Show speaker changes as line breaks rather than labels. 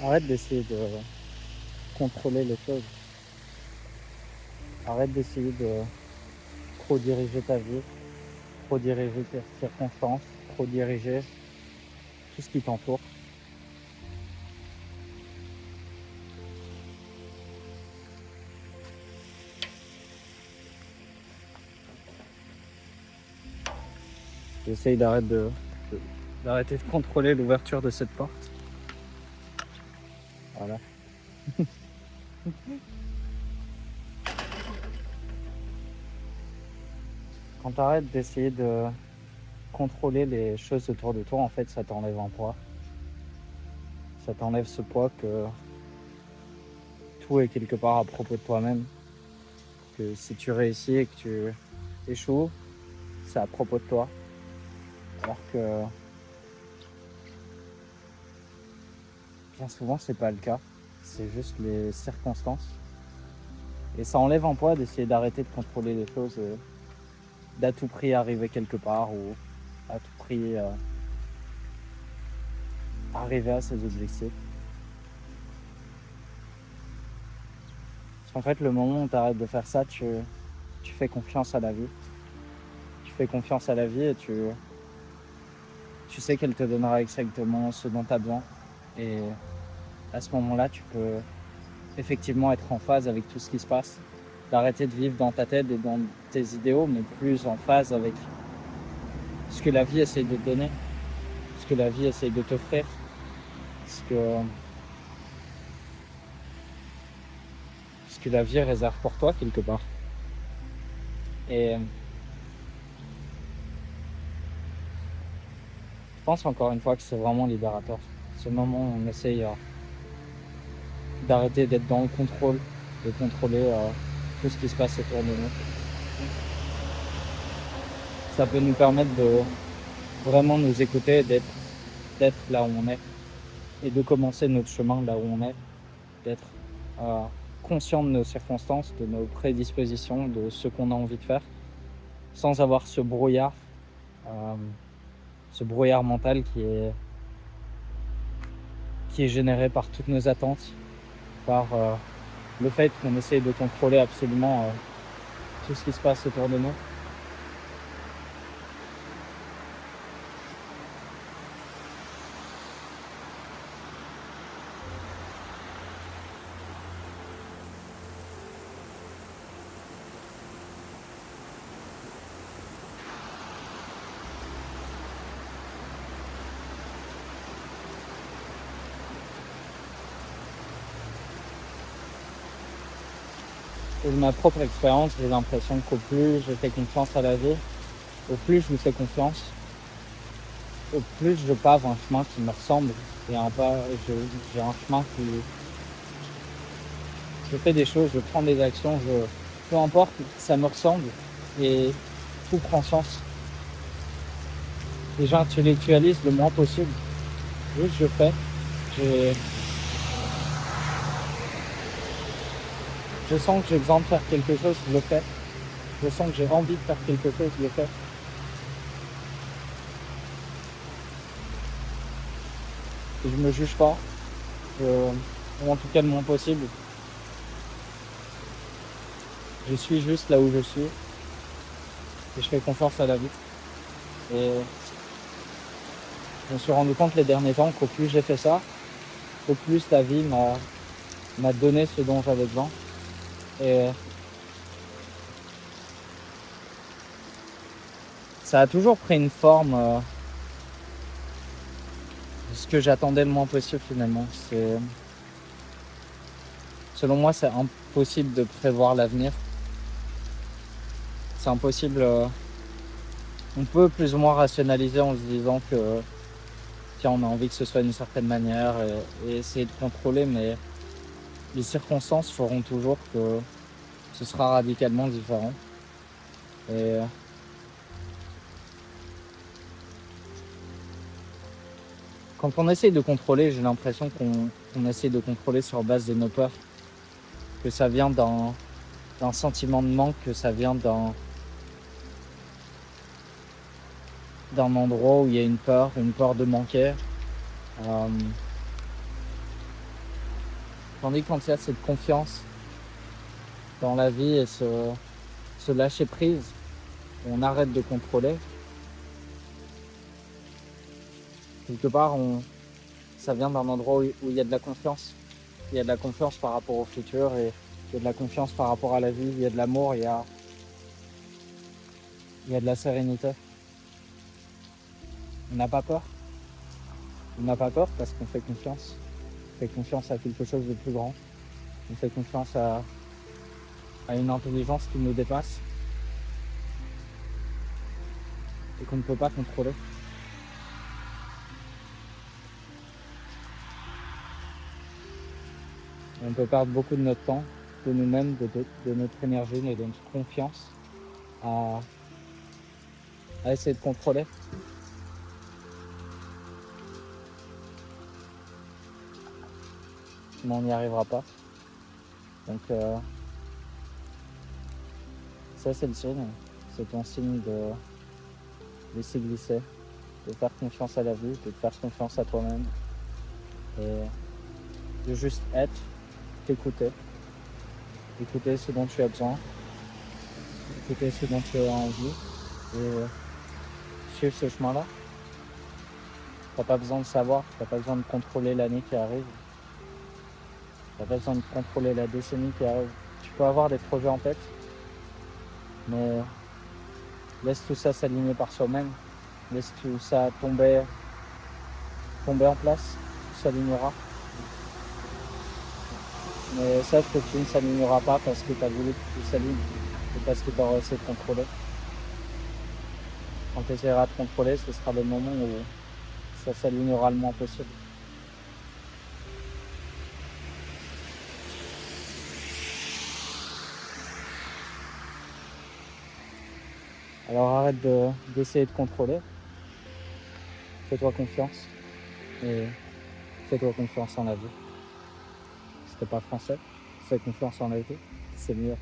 Arrête d'essayer de contrôler les choses. Arrête d'essayer de trop diriger ta vie, trop diriger tes circonstances, trop diriger tout ce qui t'entoure. J'essaye d'arrêter de contrôler l'ouverture de cette porte. Voilà. Quand tu arrêtes d'essayer de contrôler les choses autour de toi, en fait, ça t'enlève un poids. Ça t'enlève ce poids que tout est quelque part à propos de toi-même. Que si tu réussis et que tu échoues, c'est à propos de toi. Alors que bien souvent, c'est pas le cas. C'est juste les circonstances. Et ça enlève un poids d'essayer d'arrêter de contrôler les choses, d'à tout prix arriver quelque part ou à tout prix arriver à ses objectifs. Parce qu'en fait, le moment où tu arrêtes de faire ça, tu fais confiance à la vie. Tu fais confiance à la vie et tu sais qu'elle te donnera exactement ce dont tu as besoin. Et à ce moment-là, tu peux effectivement être en phase avec tout ce qui se passe. D'arrêter de vivre dans ta tête et dans tes idéaux, mais plus en phase avec ce que la vie essaie de te donner, ce que la vie essaie de t'offrir, ce que la vie réserve pour toi quelque part. Et je pense encore une fois que c'est vraiment libérateur. Ce moment où on essaye d'arrêter d'être dans le contrôle, de contrôler tout ce qui se passe autour de nous. Ça peut nous permettre de vraiment nous écouter, d'être là où on est et de commencer notre chemin là où on est, d'être conscient de nos circonstances, de nos prédispositions, de ce qu'on a envie de faire, sans avoir ce brouillard mental qui est généré par toutes nos attentes, par le fait qu'on essaye de contrôler absolument tout ce qui se passe autour de nous. Et de ma propre expérience, j'ai l'impression qu'au plus je fais confiance à la vie, au plus je lui fais confiance, au plus je pave un chemin qui me ressemble et j'ai un chemin qui... Je fais des choses, je prends des actions, peu importe, ça me ressemble et tout prend sens. Et j'intellectualise le moins possible. Juste je fais. Je, je sens que j'ai besoin de faire quelque chose, je le fais. Je sens que j'ai envie de faire quelque chose, je le fais. Et je me juge pas, ou en tout cas le moins possible. Je suis juste là où je suis et je fais confiance à la vie. Et je me suis rendu compte les derniers temps qu'au plus j'ai fait ça, au plus la vie m'a donné ce dont j'avais besoin. Et ça a toujours pris une forme de ce que j'attendais le moins possible finalement. Selon moi, c'est impossible de prévoir l'avenir. C'est impossible. On peut plus ou moins rationaliser en se disant que tiens, on a envie que ce soit d'une certaine manière et essayer de contrôler, mais les circonstances feront toujours que ce sera radicalement différent. Et quand on essaye de contrôler, j'ai l'impression qu'on essaye de contrôler sur base de nos peurs, que ça vient d'un sentiment de manque, que ça vient d'un endroit où il y a une peur de manquer. Tandis que quand il y a cette confiance dans la vie et ce lâcher prise, on arrête de contrôler, quelque part, ça vient d'un endroit où il y a de la confiance. Il y a de la confiance par rapport au futur et il y a de la confiance par rapport à la vie, il y a de l'amour, il y a de la sérénité. On n'a pas peur. On n'a pas peur parce qu'on fait confiance. On fait confiance à quelque chose de plus grand. On fait confiance à une intelligence qui nous dépasse et qu'on ne peut pas contrôler. On peut perdre beaucoup de notre temps, de nous-mêmes, de notre énergie et de notre confiance à essayer de contrôler. Mais on n'y arrivera pas. Donc ça c'est le signe. C'est ton signe de laisser glisser, de faire confiance à la vie, de te faire confiance à toi-même. Et de juste être, t'écouter. Écouter ce dont tu as besoin. Écouter ce dont tu as envie. Et suivre ce chemin-là. T'as pas besoin de savoir, t'as pas besoin de contrôler l'année qui arrive. T'as pas besoin de contrôler la décennie qui arrive. Tu peux avoir des projets en tête, mais laisse tout ça s'aligner par soi-même. Laisse tout ça tomber en place. Tout s'alignera. Mais sache que tu ne s'aligneras pas parce que tu as voulu que tout s'aligne et parce que tu auras essayé de contrôler. Quand tu essaieras de contrôler, ce sera le moment où ça s'alignera le moins possible. Alors arrête d'essayer de contrôler. Fais-toi confiance. Et fais-toi confiance en la vie. C'était pas français. Fais confiance en la vie. C'est mieux.